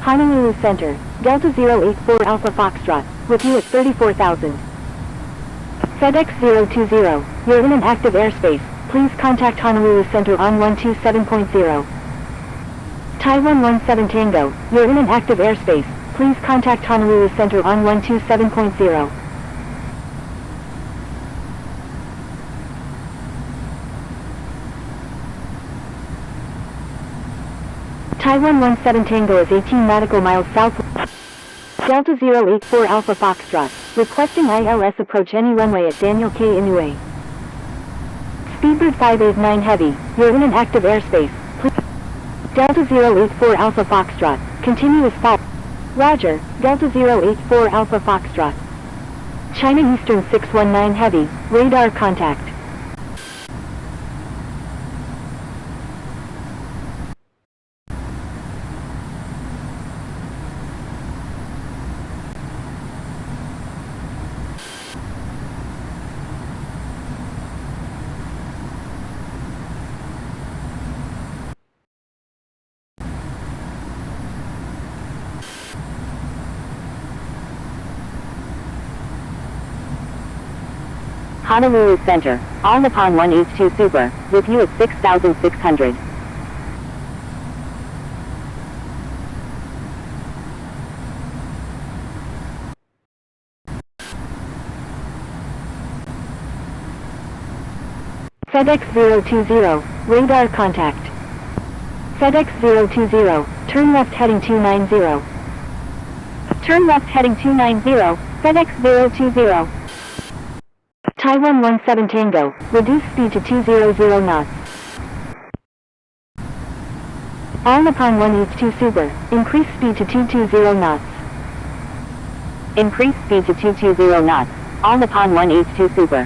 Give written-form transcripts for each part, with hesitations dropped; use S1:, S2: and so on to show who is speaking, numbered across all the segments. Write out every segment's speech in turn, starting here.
S1: Honolulu Center, Delta 084 Alpha Foxtrot, with you at 34,000. FedEx 020, you're in an active airspace, please contact Honolulu Center on 127.0. Taiwan 17 Tango, you're in an active airspace, please contact Honolulu Center on 127.0. Taiwan 17 Tango is 18 nautical miles southwest. Delta 084 Alpha Foxtrot, requesting ILS approach any runway at Daniel K. Inouye. Speedbird 589 Heavy, you're in an active airspace, please. Delta 084 Alpha Foxtrot, continuous fire. Roger, Delta 084 Alpha Foxtrot. China Eastern 619 Heavy, radar contact.
S2: Honolulu Center, all Nippon 1H2 Super, with you at 6,600.
S1: FedEx 020, radar contact. FedEx 020, turn left heading 290. Turn left heading 290, FedEx 020. Taiwan 17 Tango, reduce speed to 200 knots. All Nippon 1H2 Super, increase speed to 220 knots.
S2: Increase speed to 220 knots, all Nippon 1H2 Super.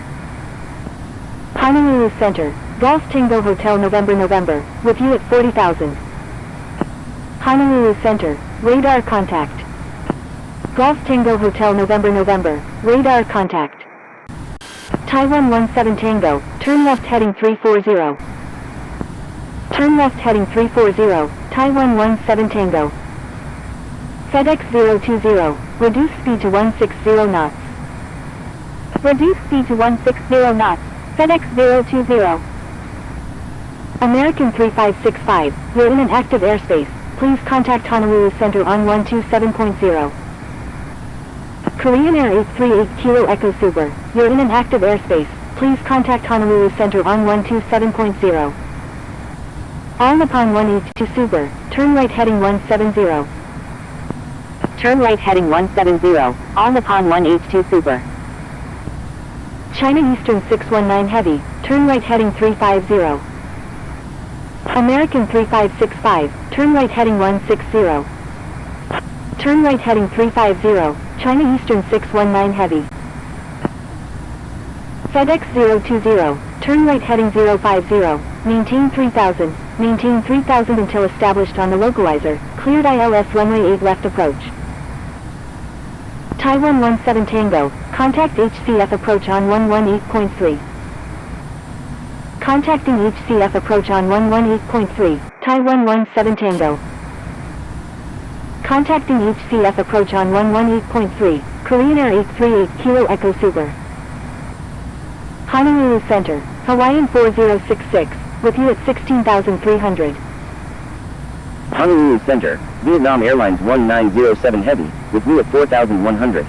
S1: Honolulu Center, Golf Tango Hotel November, with you at 40,000. Honolulu Center, radar contact. Golf Tango Hotel November, radar contact. Taiwan 17 Tango, turn left heading 340. Turn left heading 340, Taiwan 17 Tango. FedEx 020, reduce speed to 160 knots. Reduce speed to 160 knots, FedEx 020. American 3565, you're in an active airspace, please contact Honolulu Center on 127.0. Korean Air 838 Kilo Echo Super, you're in an active airspace, please contact Honolulu Center on 127.0. All Nippon 1H2 Super, turn right heading 170.
S2: Turn right heading 170, all Nippon 1H2 Super.
S1: China Eastern 619 Heavy, turn right heading 350. American 3565, turn right heading 160. Turn right heading 350, China Eastern 619 Heavy. FedEx 020, turn right heading 050, maintain 3000, maintain 3000 until established on the localizer, cleared ILS runway 8 left approach. Taiwan 17 Tango, contact HCF approach on 118.3. Contacting HCF approach on 118.3, Taiwan 17 Tango. Contacting HCF approach on 118.3, Korean Air 838 Kilo Echo Super. Honolulu Center, Hawaiian 4066, with you at 16,300.
S3: Honolulu Center, Vietnam Airlines 1907 Heavy, with you at 4,100.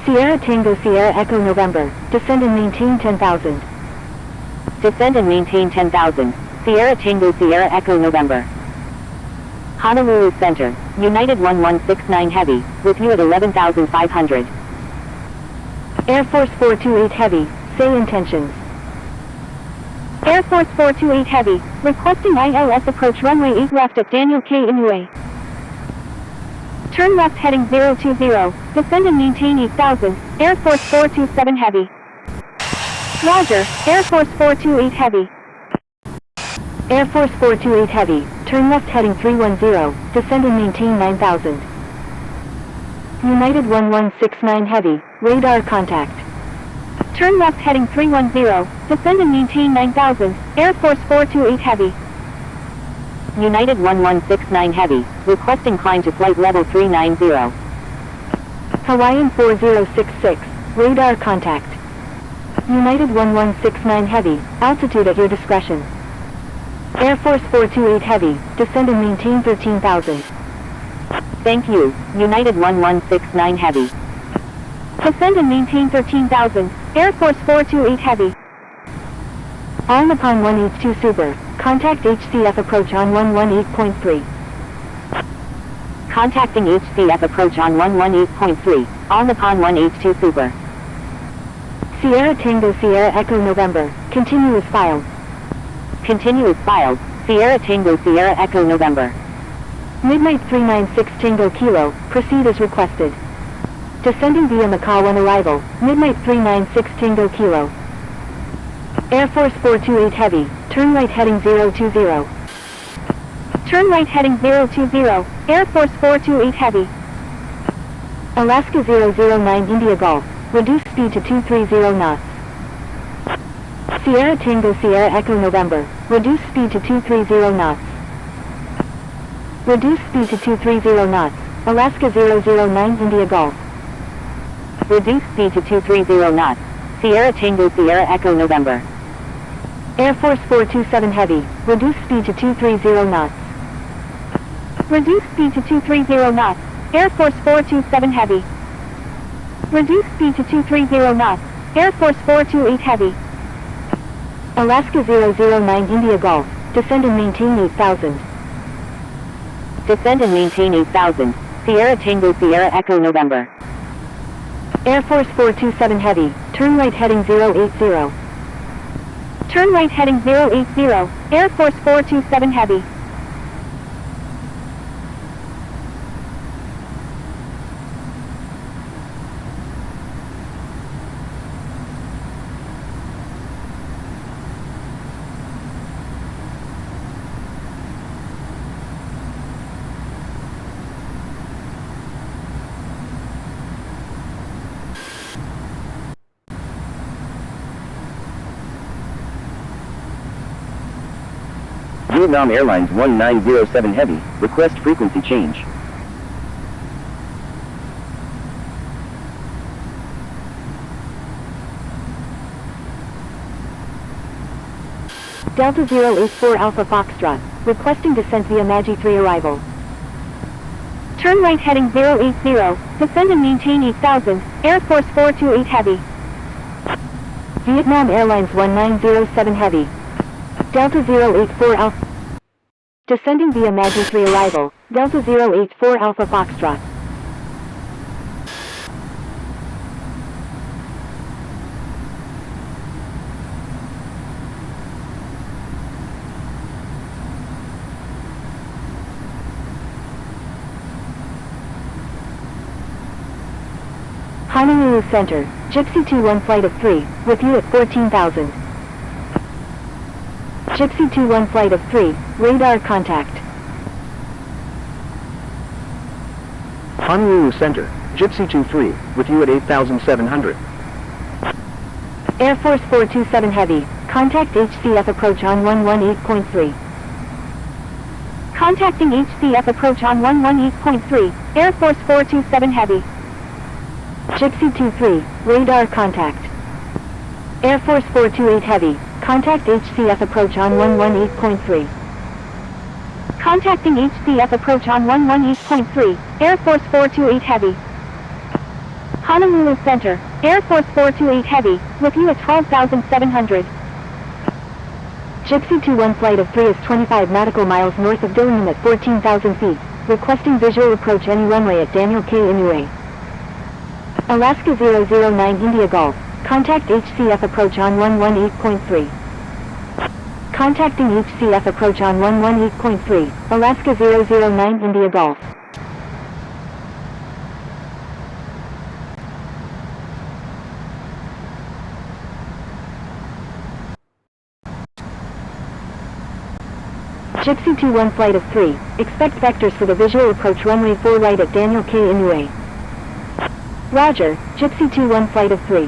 S1: Sierra Tango Sierra Echo November, descend and maintain 10,000.
S2: Descend and maintain 10,000, Sierra Tango Sierra Echo November. Honolulu Center, United 1169 Heavy, with you at 11,500.
S1: Air Force 428 Heavy, say intentions.
S2: Air Force 428 Heavy, requesting ILS approach runway 8 left at Daniel K. Inouye. Turn left heading 020, descend and maintain 8,000, Air Force 427 Heavy. Roger, Air Force 428 Heavy.
S1: Air Force 428 Heavy, turn left heading 310, descend and maintain 9,000. United 1169 Heavy, radar contact.
S2: Turn left heading 310, descend and maintain 9,000, Air Force 428 Heavy. United 1169 Heavy, Requesting climb to flight level 390.
S1: Hawaiian 4066, radar contact. United 1169 Heavy, altitude at your discretion. Air Force 428 Heavy, descend and maintain 13,000.
S2: Thank you, United 1169 Heavy. Descend and maintain 13,000, Air Force 428 Heavy.
S1: All Nippon 1H2 Super, contact HCF approach on 118.3.
S2: Contacting HCF approach on 118.3, All Nippon 1H2 Super.
S1: Sierra Tango Sierra Echo November, continuous filed.
S2: Continuous filed, Sierra Tango Sierra Echo November.
S1: Midnight 396 Tango Kilo, proceed as requested. Descending via Macau on arrival, Midnight 396 Tango Kilo. Air Force 428 Heavy, turn right heading 020.
S2: Turn right heading 020, Air Force 428 Heavy.
S1: Alaska 009 India Golf, reduce speed to 230 knots. Sierra Tango Sierra Echo November, reduce speed to 230 knots. Reduce speed to 230 knots, Alaska 009 India Golf.
S2: Reduce speed to 230 knots, Sierra Tango Sierra Echo November.
S1: Air Force 427 Heavy, reduce speed to 230 knots.
S2: Reduce speed to 230 knots, Air Force 427 Heavy. Reduce speed to 230 knots, Air Force 428 Heavy.
S1: Alaska 009 India Golf, descend and maintain 8,000.
S2: Descend and maintain 8,000, Sierra Tango Sierra Echo November.
S1: Air Force 427 Heavy, turn right heading 080.
S2: Turn right heading 080, Air Force 427 Heavy.
S3: Vietnam Airlines 1907 Heavy, request frequency change.
S1: Delta 084 Alpha Foxtrot, requesting descent via Magi 3 arrival.
S2: Turn right heading 080, descend and maintain 8,000, Air Force 428 Heavy.
S1: Vietnam Airlines 1907 Heavy. Delta 084 Alpha. Descending via Magi 3 arrival, Delta 084 Alpha Foxtrot. Honolulu Center, Gypsy 21 flight of 3, with you at 14,000. Gypsy 21 flight of 3, radar contact.
S4: Honolulu Center, Gypsy 23, with you at 8,700.
S1: Air Force 427 Heavy, contact HCF approach on 118.3.
S2: Contacting HCF approach on 118.3, Air Force 427 Heavy.
S1: Gypsy 23, radar contact. Air Force 428 Heavy, contact HCF approach on 118.3.
S2: Contacting HCF approach on 118.3, Air Force 428 Heavy. Honolulu Center, Air Force 428 Heavy, with you at 12,700.
S1: Gypsy 21 flight of 3 is 25 nautical miles north of Dillingham at 14,000 feet, requesting visual approach any runway at Daniel K. Inouye. Alaska 009 India Golf, contact HCF approach on 118.3. Contacting HCF approach on 118.3, Alaska 009 India Golf. Gypsy 21 flight of 3, expect vectors for the visual approach runway 4 right at Daniel K. Inouye. Roger, Gypsy 21 flight of 3.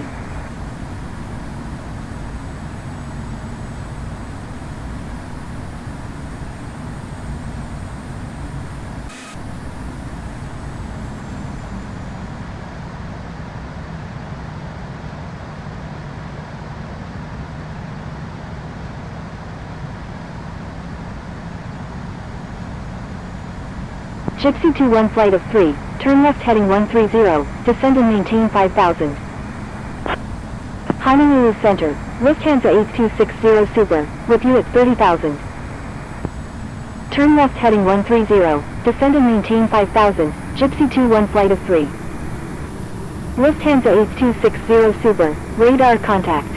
S1: Gypsy 21 flight of 3, turn left heading 130, descend and maintain 5000. Honolulu Center, Lufthansa 8260 Super, with you at 30,000. Turn left heading 130, descend and maintain 5000, Gypsy 21 flight of 3. Lufthansa 8260 Super, radar contact.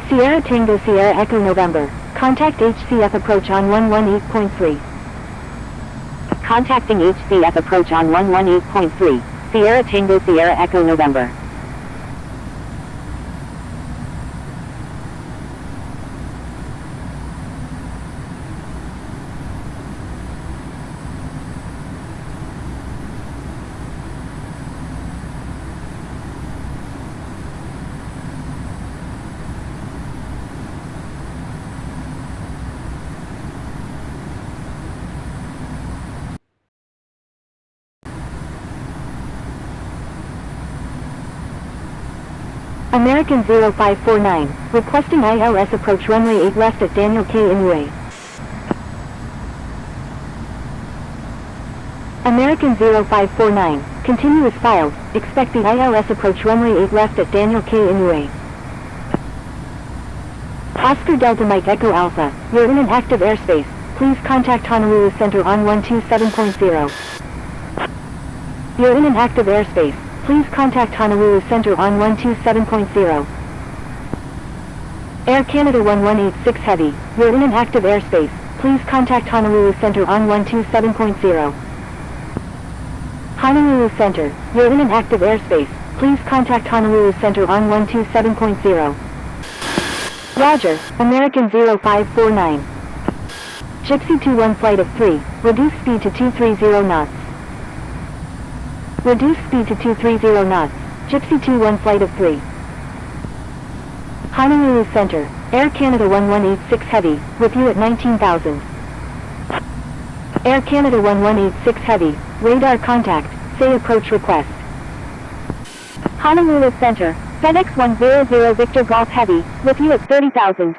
S1: Sierra Tango Sierra Echo November. Contact HCF approach on 118.3.
S2: Contacting HCF approach on 118.3, Sierra Tango Sierra Echo November.
S1: American 0549, requesting ILS approach runway 8 left at Daniel K. Inouye. American 0549, continuous filed, expect the ILS approach runway 8 left at Daniel K. Inouye. Oscar Delta Mike Echo Alpha, you're in an active airspace, please contact Honolulu Center on 127.0. You're in an active airspace. Please contact Honolulu Center on 127.0. Air Canada 1186 Heavy, you're in an active airspace. Please contact Honolulu Center on 127.0. Honolulu Center, you're in an active airspace. Please contact Honolulu Center on 127.0. Roger, American 0549. Gypsy 21 flight of 3, reduce speed to 230 knots. Reduce speed to 230 knots, Gypsy 21 flight of 3. Honolulu Center, Air Canada 1186 Heavy, with you at 19,000. Air Canada 1186 Heavy, radar contact, say approach request.
S2: Honolulu Center, FedEx 100 Victor Golf Heavy, with you at 30,000.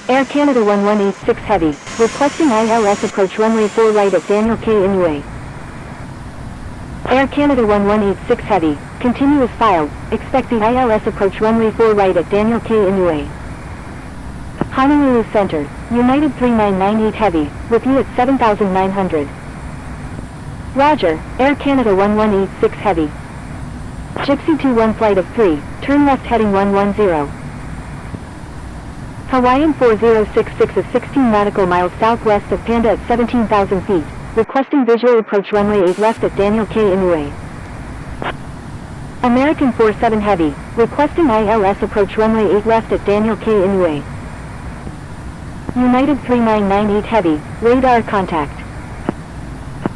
S1: Air Canada 1186 Heavy, requesting ILS approach runway 4 right at Daniel K. Inouye. Air Canada 1186 Heavy, continuous filed, expect the ILS approach runway 4 right at Daniel K. Inouye. Honolulu Center, United 3998 Heavy, with you at 7,900. Roger, Air Canada 1186 Heavy. Gypsy 21 flight of 3, turn left heading 110. Hawaiian 4066 is 16 nautical miles southwest of Panda at 17,000 feet. Requesting visual approach runway 8 left at Daniel K. Inouye. American 47 Heavy, requesting ILS approach runway 8 left at Daniel K. Inouye. United 3998 Heavy, radar contact.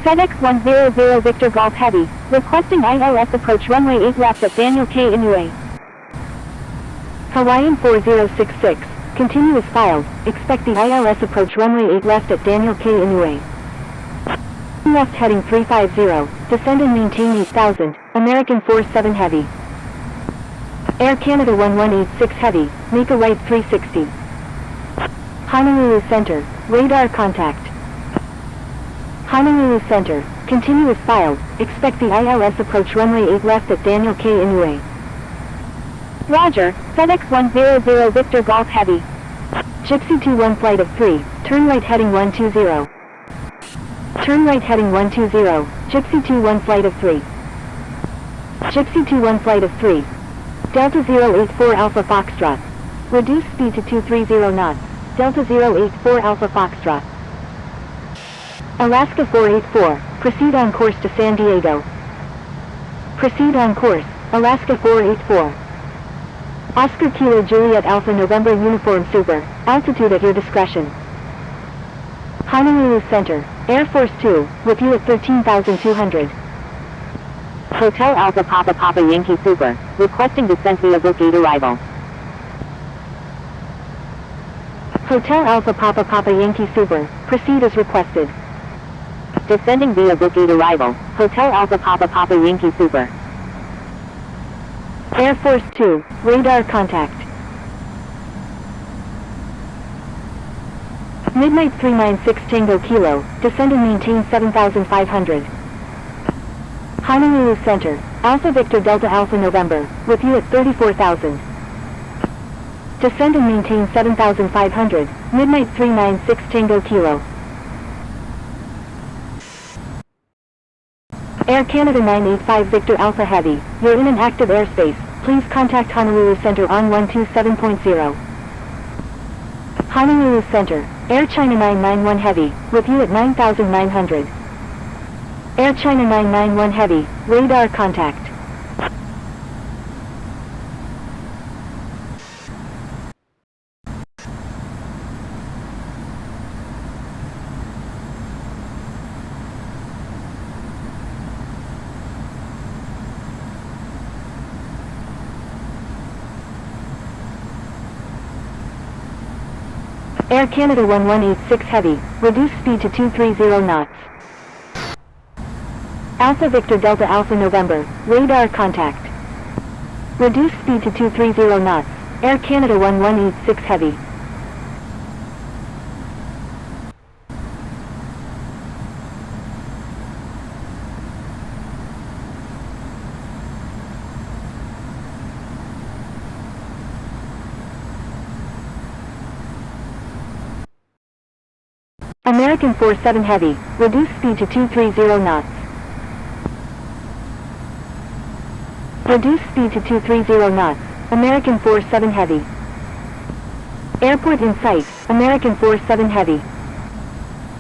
S2: FedEx 100 Victor Golf Heavy, requesting ILS approach runway 8 left at Daniel K. Inouye.
S1: Hawaiian 4066, continuous filed, expect the ILS approach runway 8 left at Daniel K. Inouye. Left heading 350, descend and maintain 8000, American 47 Heavy. Air Canada 1186 Heavy, make a right 360. Honolulu Center, radar contact. Honolulu Center, continuous filed, expect the ILS approach runway 8 left at Daniel K. Inouye.
S2: Roger, FedEx 100 Victor Golf Heavy.
S1: Gypsy 21 flight of 3, turn right heading 120. Turn right heading 120, Gypsy 21 flight of 3. Gypsy 21 flight of 3. Delta 084 Alpha Foxtrot. Reduce speed to 230 knots, Delta 084 Alpha Foxtrot. Alaska 484, proceed on course to San Diego. Proceed on course, Alaska 484. Oscar Kilo Juliet Alpha November Uniform Super, altitude at your discretion. Honolulu Center, Air Force 2, with you at 13,200.
S2: Hotel Alpha Papa Papa Yankee Super, requesting descent via book gate arrival.
S1: Hotel Alpha Papa Papa Yankee Super, proceed as requested.
S2: Descending via book gate arrival, Hotel Alpha Papa Papa Yankee Super.
S1: Air Force 2, radar contact. Midnight 396 Tango Kilo, descend and maintain 7,500. Honolulu Center, Alpha Victor Delta Alpha November, with you at 34,000. Descend and maintain 7,500, Midnight 396 Tango Kilo. Air Canada 985 Victor Alpha Heavy, you're in an active airspace, please contact Honolulu Center on 127.0. Honolulu Center, Air China 991 Heavy, with you at 9,900. Air China 991 Heavy, radar contact. Air Canada 1186 Heavy, reduce speed to 230 knots. Alpha Victor Delta Alpha November, radar contact. Reduce speed to 230 knots, Air Canada 1186 Heavy. American 47 Heavy, reduce speed to 230 knots. Reduce speed to 230 knots, American 47 Heavy. Airport in sight, American 47 Heavy.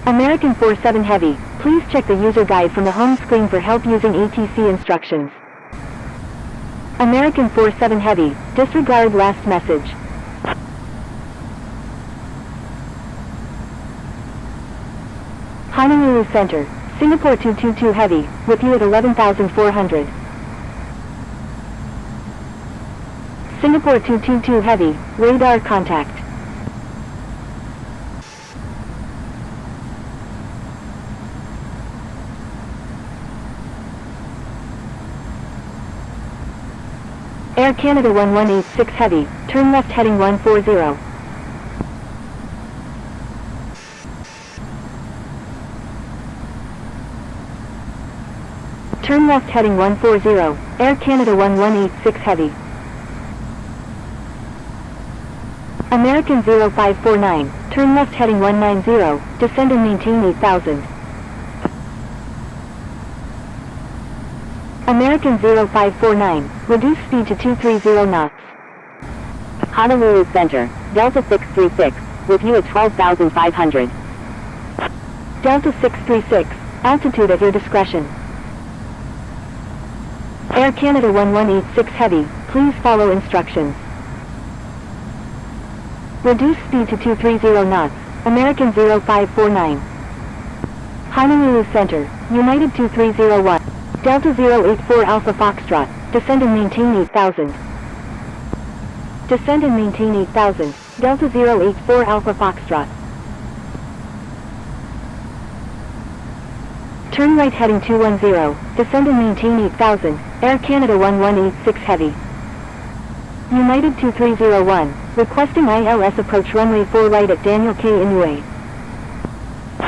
S1: American 47 Heavy, please check the user guide from the home screen for help using ATC instructions. American 47 Heavy, disregard last message. Honolulu Center, Singapore 222 Heavy, with you at 11,400. Singapore 222 Heavy, radar contact. Air Canada 1186 Heavy, turn left heading 140. Turn left heading 140, Air Canada 1186 Heavy. American 0549, turn left heading 190, descend and maintain 8,000. American 0549, reduce speed to 230 knots.
S2: Honolulu Center, Delta 636, with you at 12,500.
S1: Delta 636, altitude at your discretion. Air Canada 1186 Heavy, please follow instructions. Reduce speed to 230 knots, American 0549. Honolulu Center, United 2301, Delta 084 Alpha Foxtrot, descend and maintain 8,000. Descend and maintain 8,000, Delta 084 Alpha Foxtrot. Turn right heading 210, descend and maintain 8,000, Air Canada 1186 Heavy. United 2301, requesting ILS approach runway 4 right at Daniel K. Inouye.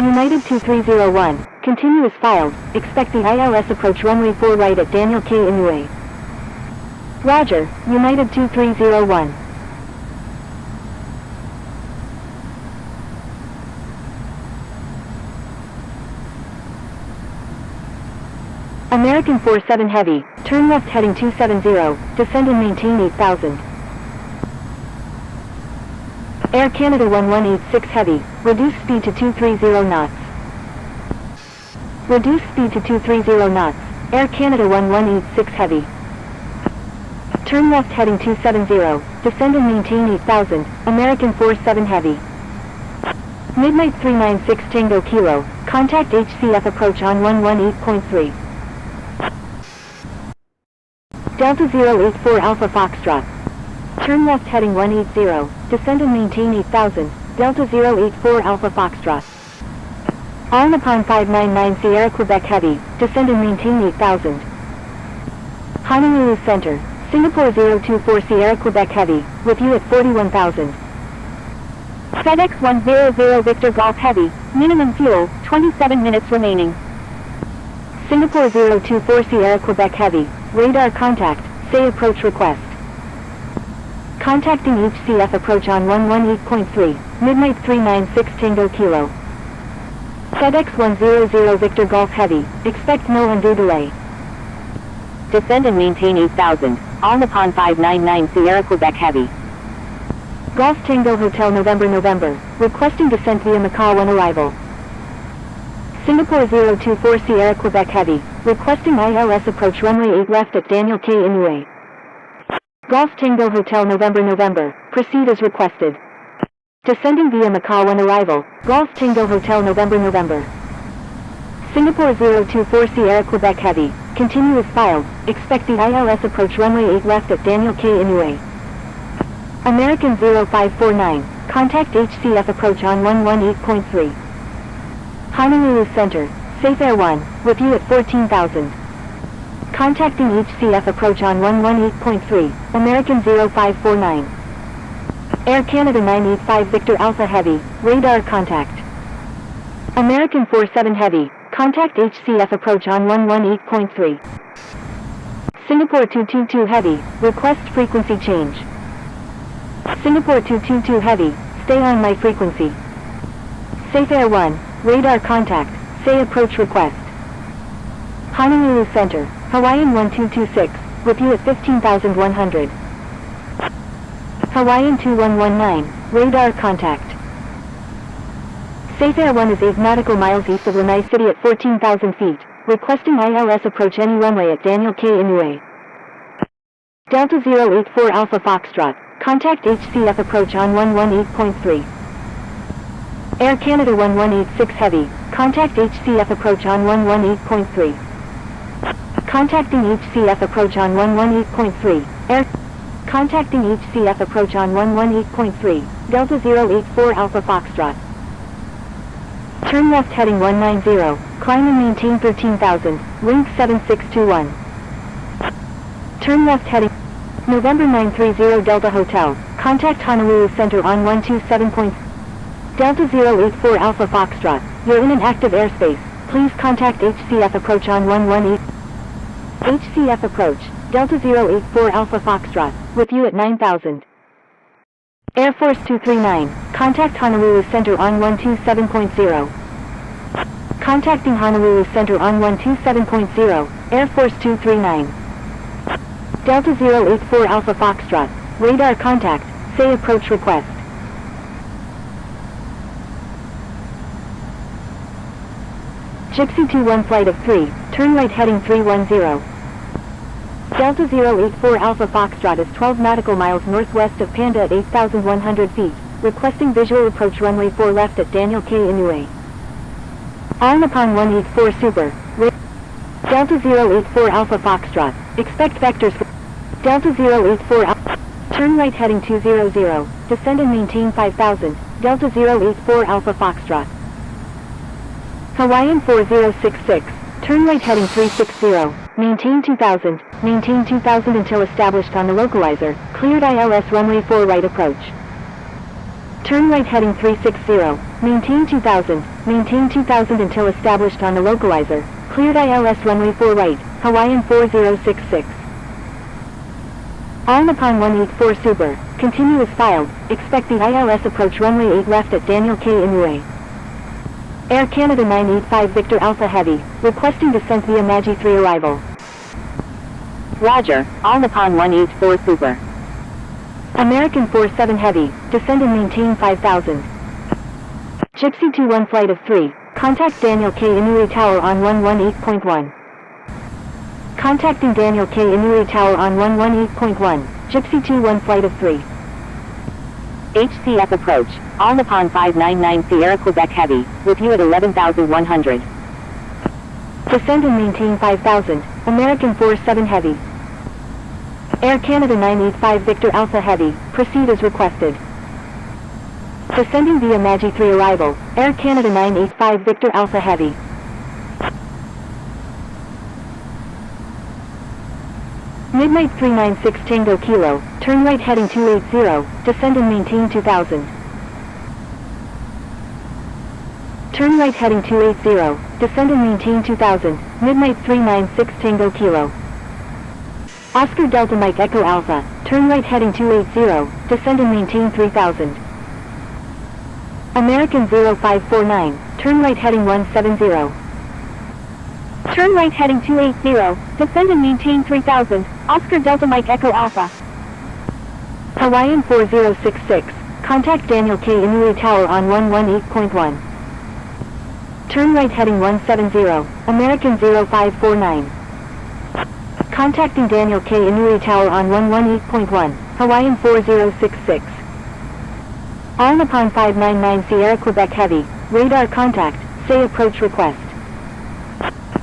S1: United 2301, continue as filed, expect the ILS approach runway 4 right at Daniel K. Inouye. Roger, United 2301. American 47 Heavy, turn left heading 270, descend and maintain 8,000. Air Canada 1186 Heavy, reduce speed to 230 knots. Reduce speed to 230 knots, Air Canada 1186 Heavy. Turn left heading 270, descend and maintain 8000, American 47 Heavy. Midnight 396 Tango Kilo, contact HCF approach on 118.3. Delta 084 Alpha Foxtrot. Turn left heading 180, descend and maintain 8000, Delta 084 Alpha Foxtrot. On upon 599 Sierra Quebec Heavy, descend and maintain 8000. Honolulu Center, Singapore 024 Sierra Quebec Heavy, with you at 41,000.
S2: FedEx 100 Victor Golf Heavy, minimum fuel, 27 minutes remaining.
S1: Singapore 024 Sierra Quebec Heavy, radar contact, say approach request. Contacting HCF approach on 118.3, midnight 396 Tango Kilo. FedEx 100 Victor Golf Heavy, expect no undue delay.
S2: Descend and maintain 8000, on upon 599 Sierra Quebec Heavy.
S1: Golf Tango Hotel November, requesting descent via Macau on arrival. Singapore 024 Sierra Quebec Heavy, requesting ILS approach runway 8 left at Daniel K. Inouye. Golf Tango Hotel November, proceed as requested. Descending via Macau on arrival, Golf Tango Hotel November. Singapore 024 Sierra Quebec Heavy, continue as filed, expect the ILS approach runway 8 left at Daniel K. Inouye. American 0549, contact HCF approach on 118.3. Honolulu Center, Safe Air 1, with you at 14,000. Contacting HCF approach on 118.3, American 0549. Air Canada 985 Victor Alpha Heavy, radar contact. American 47 Heavy, contact HCF approach on 118.3. Singapore 222 Heavy, request frequency change. Singapore 222 Heavy, stay on my frequency. Safe Air 1, radar contact, say approach request. Honolulu Center, Hawaiian 1226, with you at 15,100. Hawaiian 2119, radar contact. Safe Air 1 is 8 nautical miles east of Lanai City at 14,000 feet, requesting ILS approach any runway at Daniel K. Inouye. Delta 084 Alpha Foxtrot, contact HCF approach on 118.3. Air Canada 1186 Heavy, contact HCF approach on 118.3. Contacting HCF approach on 118.3, Air. Contacting HCF approach on 118.3, Delta 084 Alpha Foxtrot. Turn left heading 190, climb and maintain 13,000, link 7621. Turn left heading November 930 Delta Hotel, contact Honolulu Center on 127. Delta 084 Alpha Foxtrot, you're in an active airspace, please contact HCF approach on 118. HCF approach, Delta 084 Alpha Foxtrot, with you at 9,000. Air Force 239, contact Honolulu Center on 127.0. Contacting Honolulu Center on 127.0, Air Force 239. Delta 084 Alpha Foxtrot, radar contact, say approach request. Gypsy 21 flight of 3, turn right heading 310. Delta 084 Alpha Foxtrot is 12 nautical miles northwest of Panda at 8,100 feet, requesting visual approach runway 4 left at Daniel K. Inouye. On upon 184 Super, Delta 084 Alpha Foxtrot, expect vectors. Delta 084 Alpha, turn right heading 200, descend and maintain 5,000, Delta 084 Alpha Foxtrot. Hawaiian 4066, turn right heading 360, maintain 2000 until established on the localizer, cleared ILS runway 4 right approach. Turn right heading 360, maintain 2000 until established on the localizer, cleared ILS runway 4 right, Hawaiian 4066. On upon 184 Super, continue as filed, expect the ILS approach runway 8 left at Daniel K. Inouye. Air Canada 985 Victor Alpha Heavy, requesting descent via Magi 3 arrival.
S2: Roger, on upon 184 Super.
S1: American 47 Heavy, descend and maintain 5,000. Gypsy 21 flight of 3, contact Daniel K. Inouye Tower on 118.1. Contacting Daniel K. Inouye Tower on 118.1, Gypsy 21 flight of 3.
S2: HCF approach, all upon 599 Sierra Quebec Heavy, with you at 11,100.
S1: Descend and maintain 5,000, American 47 Heavy. Air Canada 985 Victor Alpha Heavy, proceed as requested. Descending via Magi 3 arrival, Air Canada 985 Victor Alpha Heavy. Midnight 396 Tango Kilo, turn right heading 280, descend and maintain 2000. Turn right heading 280, descend and maintain 2000, Midnight 396 Tango Kilo. Oscar Delta Mike Echo Alpha, turn right heading 280, descend and maintain 3000. American 0549, turn right heading 170.
S2: Turn right heading 280, descend and maintain 3000, Oscar Delta Mike Echo Alpha.
S1: Hawaiian 4066, contact Daniel K. Inouye Tower on 118.1. Turn right heading 170, American 0549. Contacting Daniel K. Inouye Tower on 118.1, Hawaiian 4066. On upon 599 Sierra Quebec Heavy, radar contact, say approach request.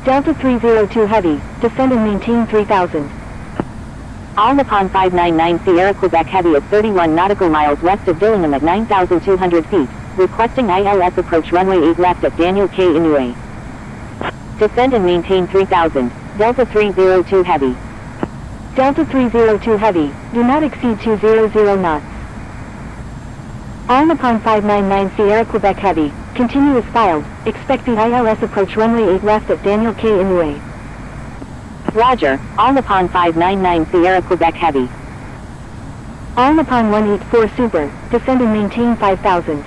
S1: Delta 302 Heavy, descend and maintain 3000.
S2: On upon 599 Sierra Quebec Heavy at 31 nautical miles west of Dillingham at 9,200 feet, requesting ILS approach runway 8 left at Daniel K. Inouye. Descend and maintain 3000, Delta 302 Heavy.
S1: Delta 302 Heavy, do not exceed 200 knots. On upon 599 Sierra Quebec Heavy, continue as filed, expect the ILS approach runway 8 left at Daniel K. Inouye.
S2: Roger, on upon 599 Sierra Quebec Heavy.
S1: On upon 184 Super, descend and maintain 5000.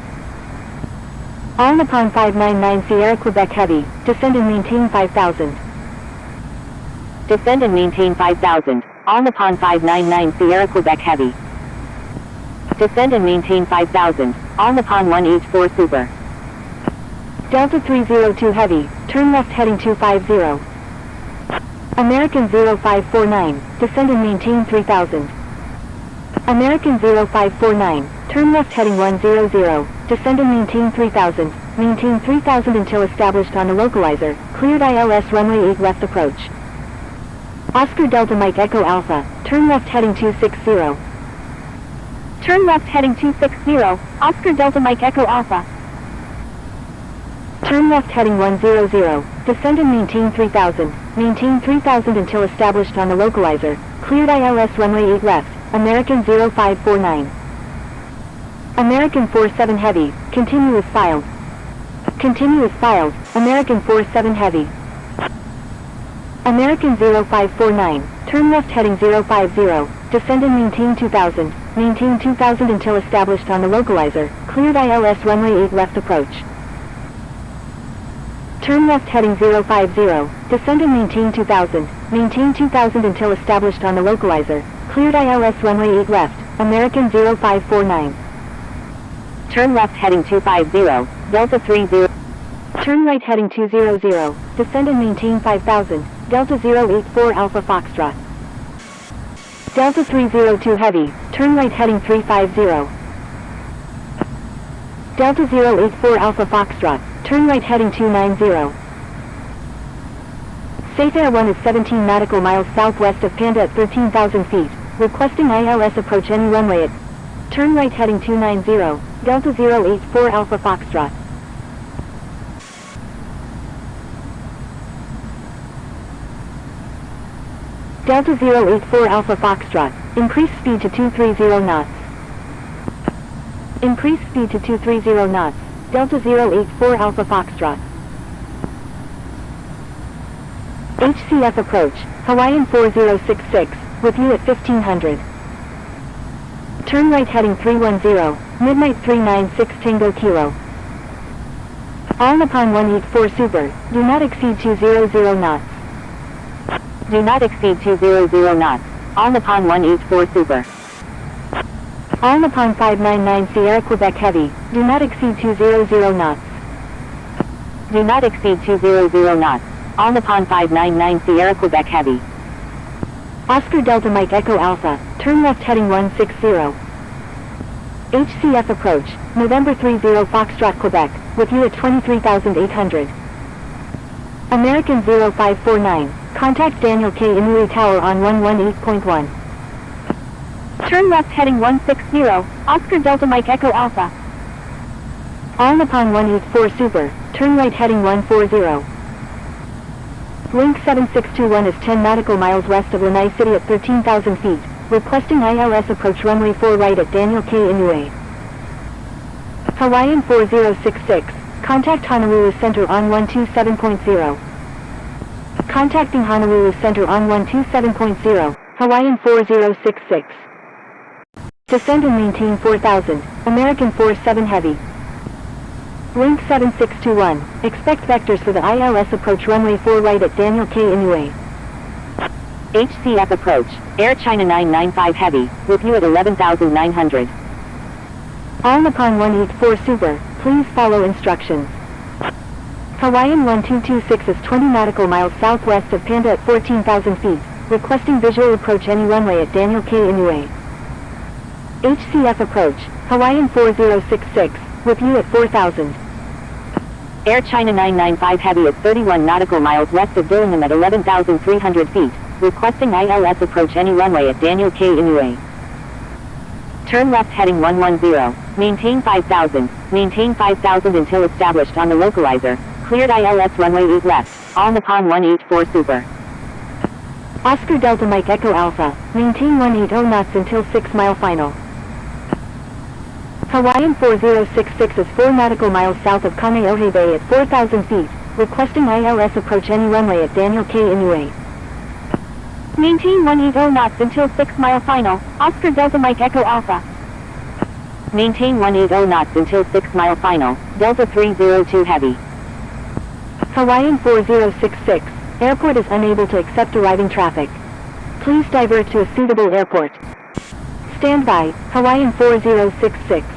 S1: On upon 599 Sierra Quebec Heavy, descend and maintain 5000.
S2: Descend and maintain 5000, on upon 599 Sierra Quebec Heavy. Descend and maintain 5000, on upon 184 Super.
S1: Delta 302 Heavy, turn left heading 250. American 0549, descend and maintain 3000. American 0549, turn left heading 100, descend and maintain 3000, maintain 3000 until established on the localizer, cleared ILS runway 8 left approach. Oscar Delta Mike Echo Alpha, turn left heading 260.
S2: Turn left heading 260, Oscar Delta Mike Echo Alpha.
S1: Turn left heading 100, descend and maintain 3000, maintain 3000 until established on the localizer, cleared ILS runway 8 left, American 0549. American 47 Heavy, continue as filed. Continue as filed, American 47 Heavy. American 0549, turn left heading 050, descend and maintain 2000, maintain 2000 until established on the localizer, cleared ILS runway 8 left approach. Turn left heading 050, descend and maintain 2000, maintain 2000 until established on the localizer, cleared ILS runway 8 left, American 0549.
S2: Turn left heading 250, Delta 30.
S1: Turn right heading 200, descend and maintain 5000, Delta 084 Alpha Foxtrot. Delta 302 Heavy, turn right heading 350. Delta 084 Alpha Foxtrot, turn right heading 290. Safe Air 1 is 17 nautical miles southwest of Panda at 13,000 feet, requesting ILS approach any runway at turn right heading 290, Delta 084 Alpha Foxtrot. Delta 084 Alpha Foxtrot, increase speed to 230 knots. Increase speed to 230 knots, Delta 084 Alpha Foxtrot. HCF approach, Hawaiian 4066, with you at 1500. Turn right heading 310, Midnight 396 Tango Kilo. On upon 184 Super, do not exceed 200 knots.
S2: Do not exceed 200 knots, on upon 184 Super.
S1: On upon 599 Sierra Quebec Heavy, do not exceed 200 knots.
S2: Do not exceed 200 knots, on upon 599 Sierra Quebec Heavy.
S1: Oscar Delta Mike Echo Alpha, turn left heading 160. HCF approach, November 30 Foxtrot Quebec, with you at 23,800. American 0549, contact Daniel K. Inouye Tower on 118.1.
S2: Turn left heading 160, Oscar Delta Mike Echo Alpha.
S1: All Nippon 184 Super, turn right heading 140. Link 7621 is 10 nautical miles west of Lanai City at 13,000 feet, requesting ILS approach runway 4 right at Daniel K. Inouye. Hawaiian 4066, contact Honolulu Center on 127.0. Contacting Honolulu Center on 127.0, Hawaiian 4066. Descend and maintain 4,000, American 47 Heavy. Link 7621, expect vectors for the ILS approach runway 4 right at Daniel K. Inouye.
S2: HCF approach, Air China 995 Heavy, with you at 11,900.
S1: All Nippon 184 Super, please follow instructions. Hawaiian 1226 is 20 nautical miles southwest of Panda at 14,000 feet, requesting visual approach any runway at Daniel K. Inouye. HCF approach, Hawaiian 4066, with you at 4,000.
S2: Air China 995 Heavy at 31 nautical miles west of Dillingham at 11,300 feet, requesting ILS approach any runway at Daniel K. Inouye. Turn left heading 110, maintain 5,000 until established on the localizer, cleared ILS runway 8 left, all Nippon 184 Super.
S1: Oscar Delta Mike Echo Alpha, maintain 180 knots until 6 mile final. Hawaiian 4066 is 4 nautical miles south of Kaneohe Bay at 4,000 feet, requesting ILS approach any runway at Daniel K. Inouye.
S2: Maintain 180 knots until 6 mile final, Oscar Delta Mike Echo Alpha. Maintain 180 knots until 6 mile final, Delta 302 Heavy.
S1: Hawaiian 4066, airport is unable to accept arriving traffic. Please divert to a suitable airport. Stand by, Hawaiian 4066.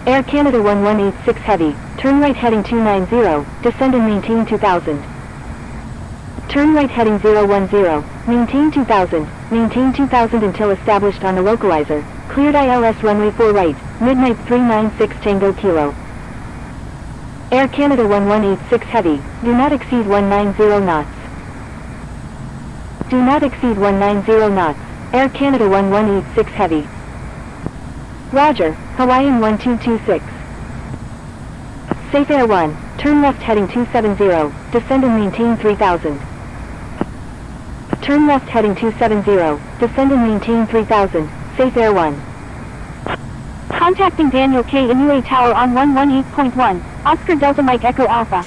S1: Air Canada 1186 Heavy, turn right heading 290, descend and maintain 2,000. Turn right heading 010, maintain 2,000 until established on the localizer, cleared ILS runway 4 right, midnight 396 Tango Kilo. Air Canada 1186 Heavy, do not exceed 190 knots. Do not exceed 190 knots, Air Canada 1186 Heavy. Roger, Hawaiian 1226. Safe Air 1, turn left heading 270, descend and maintain 3,000. Turn left heading 270, descend and maintain 3,000, Safe Air 1.
S2: Contacting Daniel K. Inouye Tower on 118.1, Oscar Delta Mike Echo Alpha.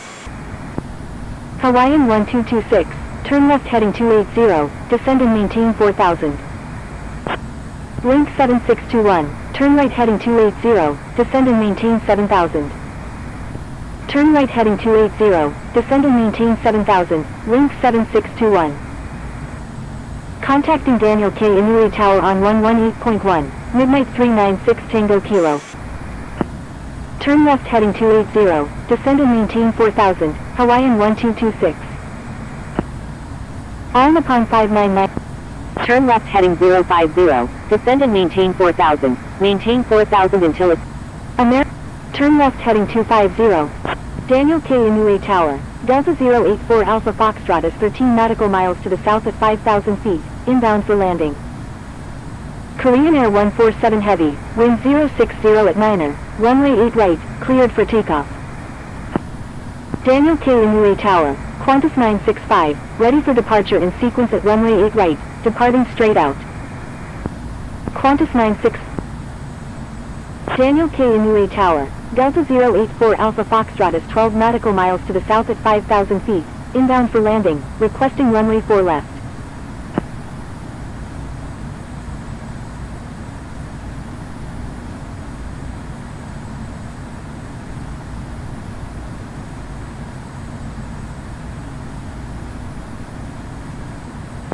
S1: Hawaiian 1226, turn left heading 280, descend and maintain 4,000. Link 7621, turn right heading 280, descend and maintain 7,000. Turn right heading 280, descend and maintain 7,000, Link 7621. Contacting Daniel K. Inouye Tower on 118.1, midnight 396 Tango Kilo. Turn left heading 280, descend and maintain 4,000, Hawaiian 1226. All Nippon 599.
S2: Turn left heading 050, descend and maintain 4,000, maintain 4,000 until it's...
S1: Turn left heading 250. Daniel K. Inouye Tower, Delta 084 Alpha Foxtrot is 13 nautical miles to the south at 5,000 feet, inbound for landing. Korean Air 147 Heavy, wind 060 at Niner, runway 8 right, cleared for takeoff. Daniel K. Inouye Tower, Qantas 965, ready for departure in sequence at runway 8 right, departing straight out. Qantas 96. Daniel K. Inouye Tower, Delta 084 Alpha Foxtrot is 12 nautical miles to the south at 5,000 feet, inbound for landing, requesting runway 4 left.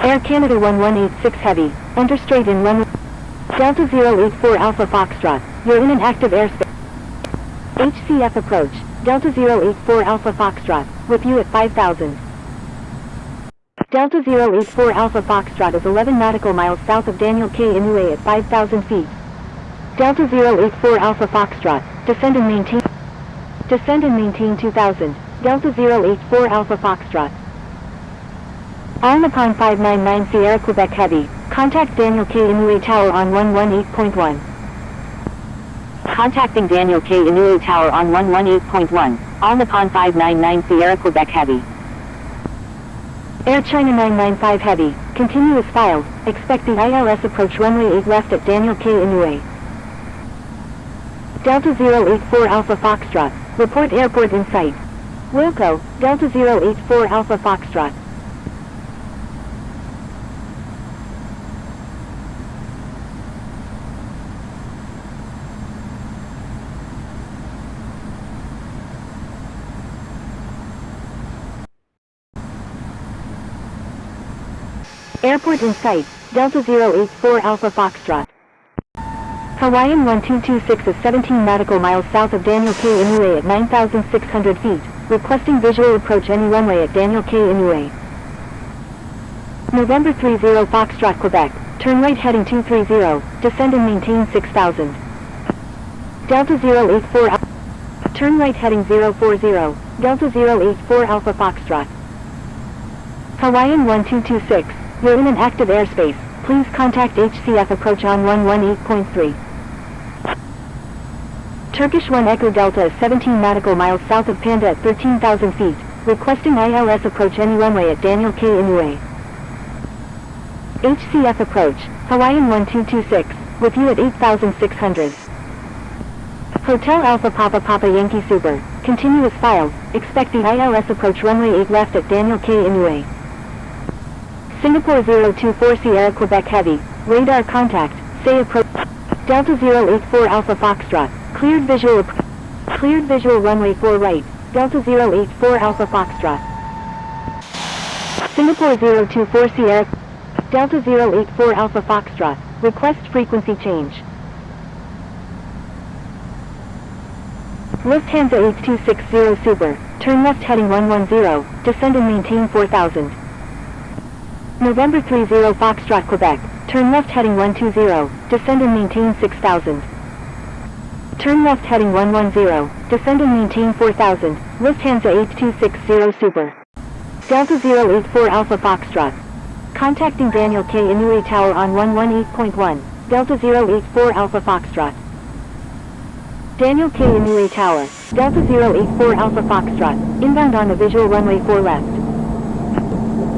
S1: Air Canada 1186 Heavy, enter straight in runway. Delta 084 Alpha Foxtrot, you're in an active airspace. HCF approach, Delta 084 Alpha Foxtrot, with you at 5,000. Delta 084 Alpha Foxtrot is 11 nautical miles south of Daniel K. Inouye at 5,000 feet. Delta 084 Alpha Foxtrot, descend and maintain 2000, Delta 084 Alpha Foxtrot. All Nippon 599 Sierra Quebec Heavy, contact Daniel K. Inouye Tower on 118.1.
S2: Contacting Daniel K. Inouye Tower on 118.1, all Nippon 599 Sierra Quebec Heavy.
S1: Air China 995 Heavy, continuous file, expect the ILS approach runway 8 left at Daniel K. Inouye. Delta 084 Alpha Foxtrot, report airport in sight. Wilco, Delta 084 Alpha Foxtrot. Airport in sight, Delta 084 Alpha Foxtrot. Hawaiian 1226 is 17 nautical miles south of Daniel K. Inouye at 9,600 feet, requesting visual approach any runway at Daniel K. Inouye. November 30 Foxtrot Quebec, turn right heading 230, descend and maintain 6,000. Delta 084 Alpha, turn right heading 040, Delta 084 Alpha Foxtrot. Hawaiian 1226, you're in an active airspace, please contact HCF approach on 118.3. Turkish 1 Echo Delta is 17 nautical miles south of Panda at 13,000 feet, requesting ILS approach any runway at Daniel K. Inouye. HCF approach, Hawaiian 1226, with you at 8,600. Hotel Alpha Papa Papa Yankee Super, continuous file, expect the ILS approach runway 8 left at Daniel K. Inouye. Singapore 024 Sierra Quebec Heavy, radar contact, say approach. Delta 084 Alpha Foxtrot, cleared visual runway 4 right, Delta 084 Alpha Foxtrot. Singapore 024 Sierra, Delta 084 Alpha Foxtrot, request frequency change. Lufthansa 8260 Super, turn left heading 110, descend and maintain 4,000. November 30 Foxtrot Quebec, turn left heading 120, descend and maintain 6,000. Turn left heading 110, descend and maintain 4,000, Lufthansa 8260 Super. Delta 084 Alpha Foxtrot. Contacting Daniel K. Inouye Tower on 118.1, Delta 084 Alpha Foxtrot. Daniel K. Inouye Tower, Delta 084 Alpha Foxtrot, inbound on the visual runway 4 left.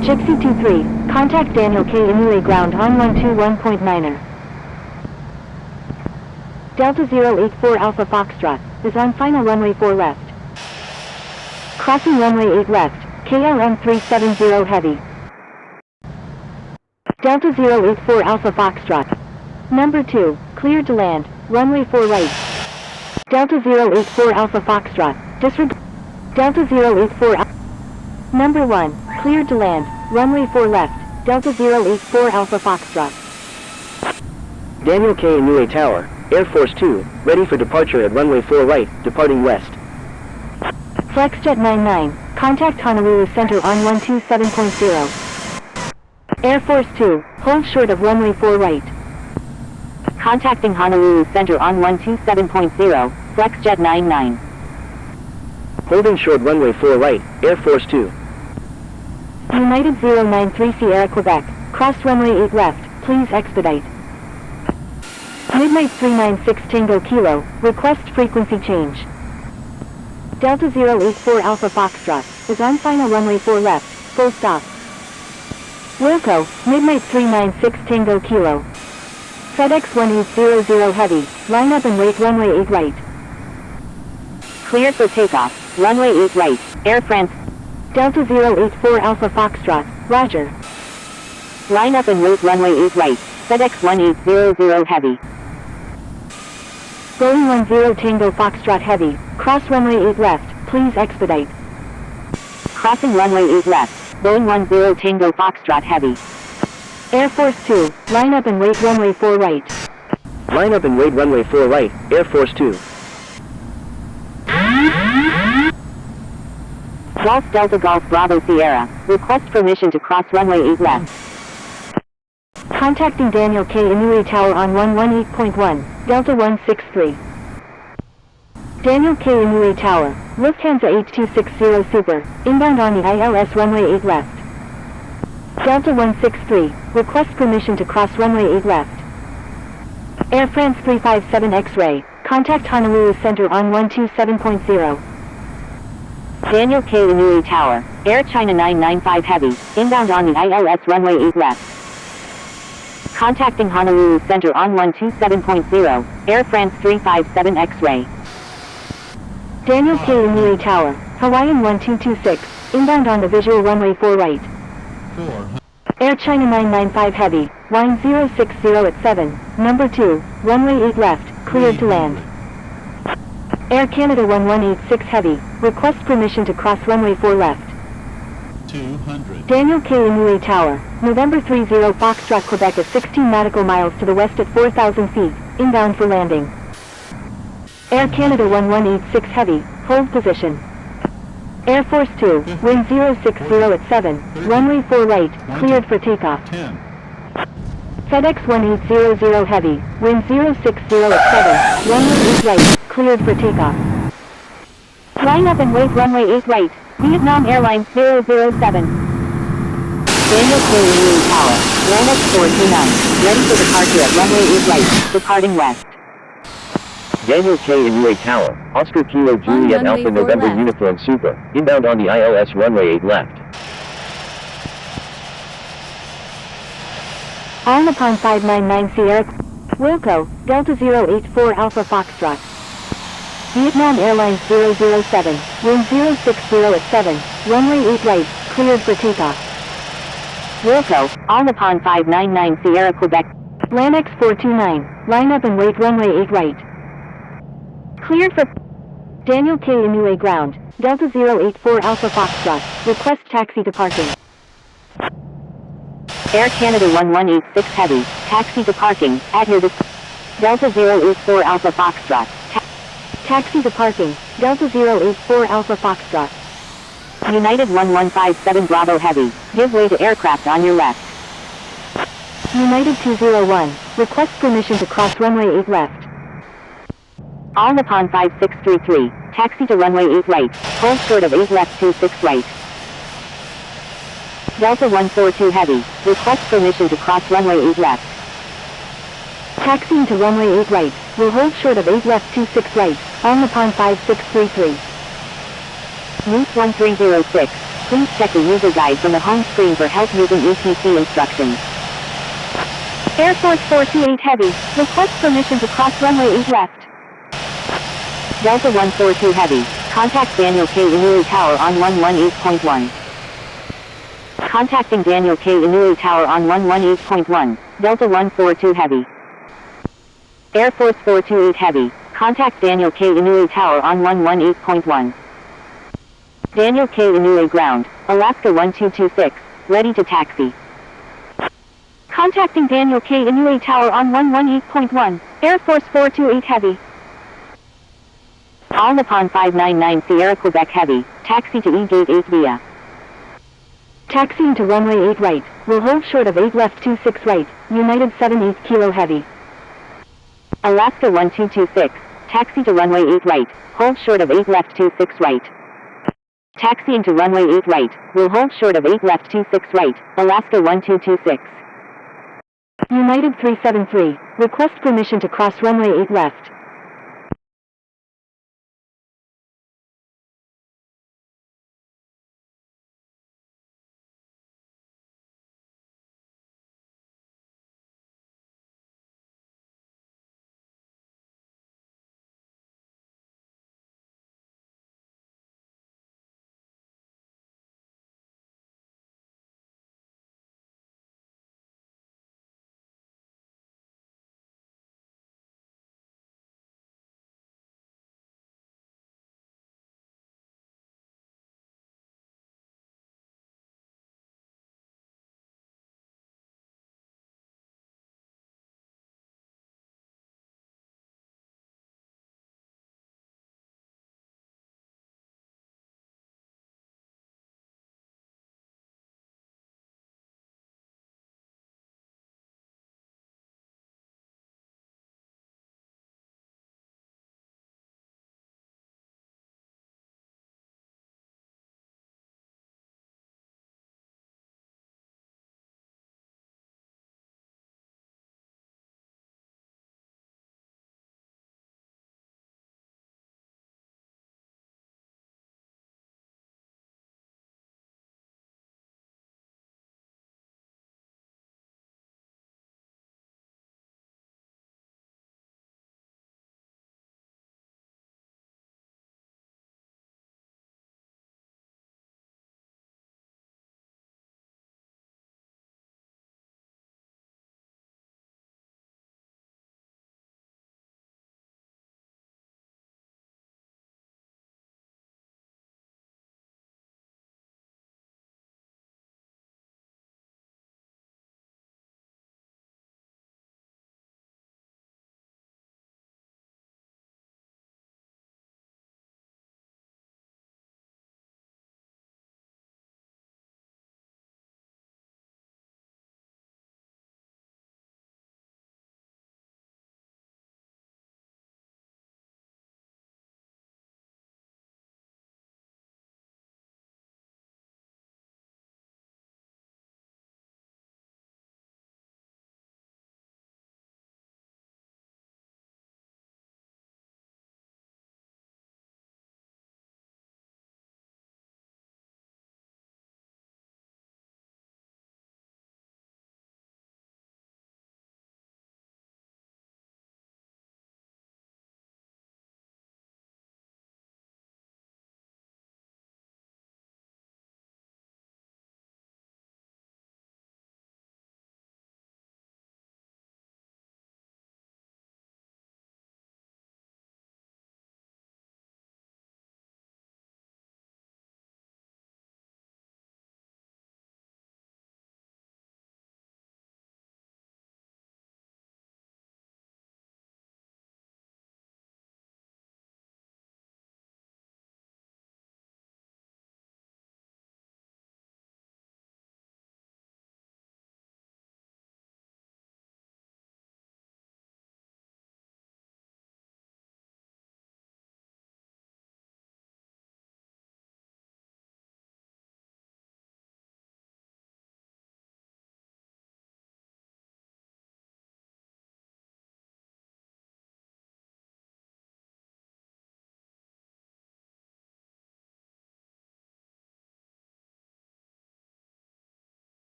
S1: Gypsy 23, contact Daniel K. Inouye ground on 121.9er. Delta 084 Alpha Foxtrot, is on final runway 4 left. Crossing runway 8 left, KLM 370 Heavy. Delta 084 Alpha Foxtrot. Number 2, cleared to land, runway 4 right. Delta 084 Alpha Foxtrot, disregard. Delta 084 Number 1, cleared to land, runway 4 left, Delta 084 Alpha Foxtrot.
S4: Daniel K. Inouye Tower, Air Force 2, ready for departure at runway 4 right, departing west.
S1: Flexjet 99, contact Honolulu Center on 127.0. Air Force 2, hold short of runway 4 right.
S2: Contacting Honolulu Center on 127.0, Flexjet 99.
S4: Holding short runway 4 right, Air Force 2.
S1: United 093 Sierra Quebec, cross runway 8 left, please expedite. Midnight 396 Tango Kilo, request frequency change. Delta 084 Alpha Foxtrot, is on final runway 4 left, full stop. Wilco, Midnight 396 Tango Kilo. FedEx 1800 Heavy, line up and wait runway 8 right.
S2: Cleared for takeoff, runway 8 right, Air France.
S1: Delta 084 Alpha Foxtrot, roger.
S2: Line up and wait runway 8 right, FedEx 1800 Heavy.
S1: Boeing 10 Tango Foxtrot Heavy, cross runway 8 left, please expedite.
S2: Crossing runway 8 left, Boeing 10 Tango Foxtrot Heavy.
S1: Air Force 2, line up and wait runway 4 right.
S4: Line up and wait runway 4 right, Air Force 2.
S2: Golf Delta Golf Bravo Sierra. Request permission to cross runway 8 left.
S1: Contacting Daniel K. Inouye Tower on 118.1, Delta 163. Daniel K. Inouye Tower, Lufthansa 8260 Super, inbound on the ILS runway 8 left. Delta 163, request permission to cross runway 8 left. Air France 357 X-ray, contact Honolulu Center on 127.0.
S2: Daniel K. Inouye Tower, Air China 995 Heavy, inbound on the ILS runway 8 left. Contacting Honolulu Center on 127.0, Air France 357 X-ray.
S1: Daniel K. Inouye Tower, Hawaiian 1226, inbound on the visual runway 4 right.
S5: 4.
S1: Air China 995 Heavy, wind 060 at 7, number 2, runway 8 left, cleared to land. Air Canada 1186 Heavy, request permission to cross runway 4 left.
S5: 200.
S1: Daniel K. Inouye Tower, November 30 Foxtrot Quebec at 16 nautical miles to the west at 4,000 feet, inbound for landing. Air Canada 1186 Heavy, hold position. Air Force 2, wind 060 at 7, runway 4 right, cleared for takeoff.
S5: 10.
S1: FedEx 1800 Heavy, wind 060 at 7, runway 8 right, cleared for takeoff.
S2: Line up and wait runway 8 right, Vietnam Airlines 007. Daniel K. Inouye Tower, Lanex 429, ready for departure at runway 8 right, departing west.
S3: Daniel K. Inouye Tower, Oscar Kilo Juliet
S6: runway
S3: Alpha
S6: 4
S3: November
S6: left.
S3: Uniform Super, inbound on the ILS runway 8 left.
S1: On upon 599 Sierra, Wilco, Delta 084 Alpha Foxtrot. Vietnam Airlines 007, wind 060 at 7, runway 8 right, cleared for takeoff.
S2: Wilco, all upon 599 Sierra Quebec.
S1: LANX 429, line up and wait runway 8 right. Cleared for Daniel K. Inouye ground, Delta 084 Alpha Foxtrot, request taxi departing.
S2: Air Canada 1186 Heavy, taxi departing, adhere to Delta 084 Alpha Foxtrot.
S1: Taxi departing, Delta 084 Alpha Foxtrot.
S2: United 1157 Bravo Heavy, give way to aircraft on your left.
S1: United 201, request permission to cross runway 8 left.
S2: All upon 5633, taxi to runway 8 right, hold short of 8 left 26 right. Delta 142 Heavy, request permission to cross runway 8 left.
S1: Taxiing to runway 8 right, will hold short of 8 left 26 right, on upon 5633.
S2: Route 1306, please check the user guide from the home screen for help using ETC instructions. Air Force 428 Heavy, request permission to cross runway 8 left. Delta 142 Heavy, contact Daniel K. Inouye Tower on 118.1. Contacting Daniel K. Inouye Tower on 118.1, Delta 142 Heavy. Air Force 428 Heavy, contact Daniel K. Inouye Tower on 118.1. Daniel K. Inouye ground, Alaska 1226, ready to taxi. Contacting Daniel K. Inouye Tower on 118.1, Air Force 428 Heavy. All upon 599 Sierra Quebec Heavy, taxi to E-Gate 8 via.
S1: Taxiing to runway 8 right, will hold short of 8 left 26 right, United 78 Kilo Heavy.
S2: Alaska 1226, taxi to runway 8 right, hold short of 8 left 26 right. Taxiing to runway 8 right, will hold short of 8 left 26 right, Alaska 1226.
S1: United 373, request permission to cross runway 8 left.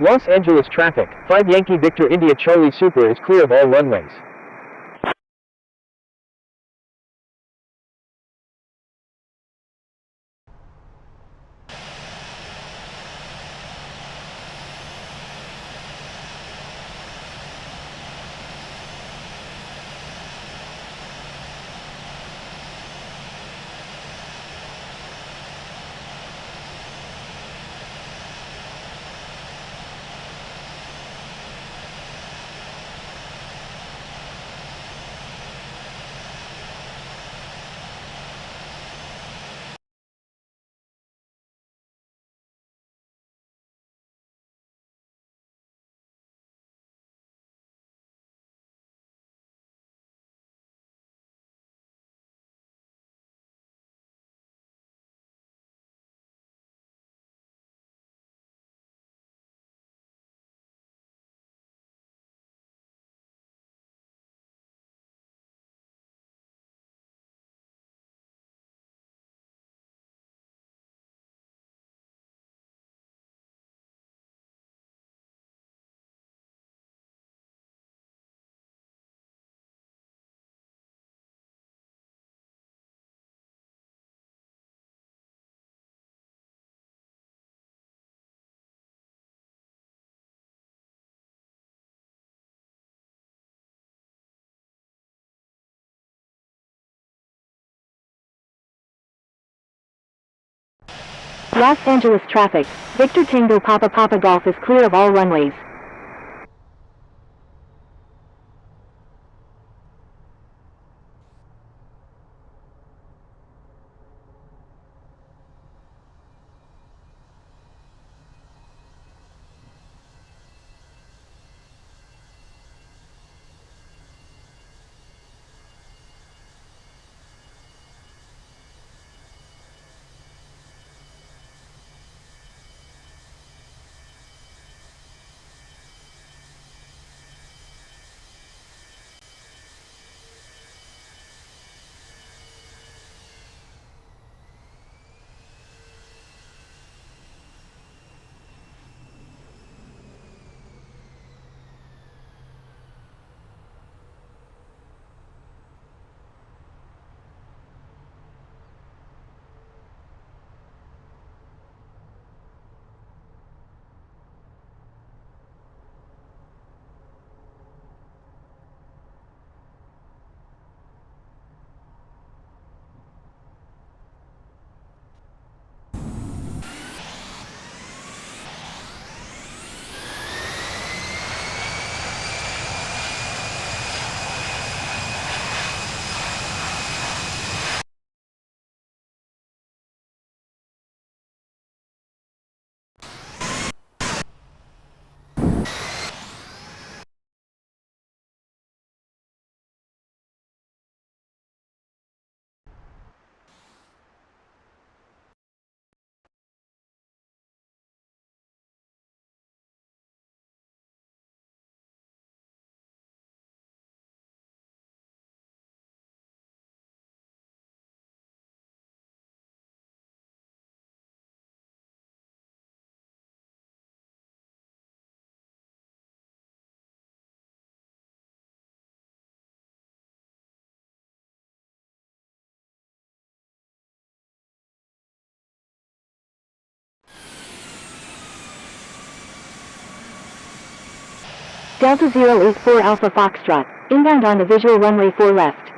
S4: Los Angeles traffic, 5 Yankee Victor India Charlie Super is clear of all runways.
S1: Los Angeles traffic, Victor Tango Papa Papa Golf is clear of all runways. Delta 084 Alpha Foxtrot, inbound on the visual runway 4 left.